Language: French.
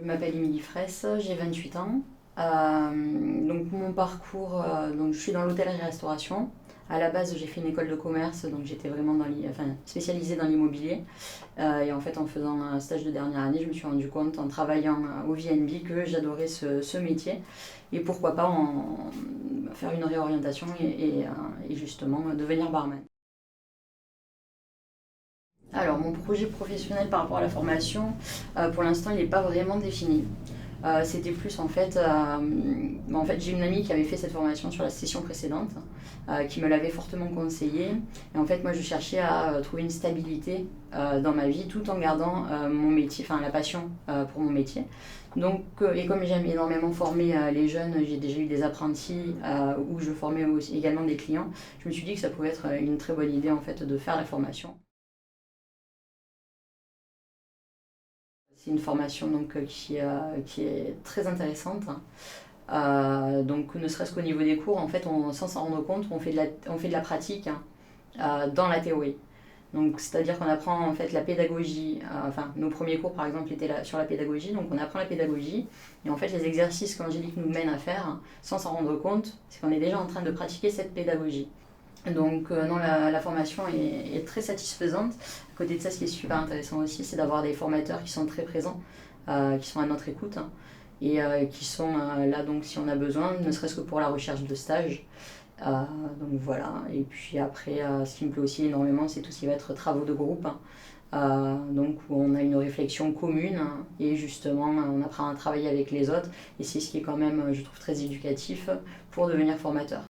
Je m'appelle Émilie Fraisse, j'ai 28 ans. Donc mon parcours, donc je suis dans l'hôtellerie-restauration. À la base, j'ai fait une école de commerce, donc j'étais vraiment spécialisée dans l'immobilier. Et en fait, en faisant un stage de dernière année, je me suis rendu compte en travaillant au VNB que j'adorais ce métier. Et pourquoi pas faire une réorientation et justement devenir barman. Alors, mon projet professionnel par rapport à la formation, pour l'instant, il n'est pas vraiment défini. C'était plus en fait, j'ai une amie qui avait fait cette formation sur la session précédente, qui me l'avait fortement conseillé. Et en fait, moi, je cherchais à trouver une stabilité dans ma vie tout en gardant mon métier, enfin la passion pour mon métier. Donc, et comme j'aime énormément former les jeunes, j'ai déjà eu des apprentis où je formais aussi, également des clients. Je me suis dit que ça pouvait être une très bonne idée en fait de faire la formation. C'est une formation qui est très intéressante. Donc ne serait-ce qu'au niveau des cours, en fait, sans s'en rendre compte, on fait de la pratique dans la théorie. Donc c'est-à-dire qu'on apprend en fait la pédagogie, enfin nos premiers cours par exemple étaient sur la pédagogie, donc on apprend la pédagogie et en fait les exercices qu'Angélique nous mène à faire sans s'en rendre compte, c'est qu'on est déjà en train de pratiquer cette pédagogie. Donc non, la formation est très satisfaisante. À côté de ça, ce qui est super intéressant aussi, c'est d'avoir des formateurs qui sont très présents, qui sont à notre écoute qui sont là donc si on a besoin, ne serait-ce que pour la recherche de stage. Donc voilà, et puis après, ce qui me plaît aussi énormément, c'est tout ce qui va être travaux de groupe. Donc où on a une réflexion commune et justement on apprend à travailler avec les autres et c'est ce qui est quand même je trouve très éducatif pour devenir formateur.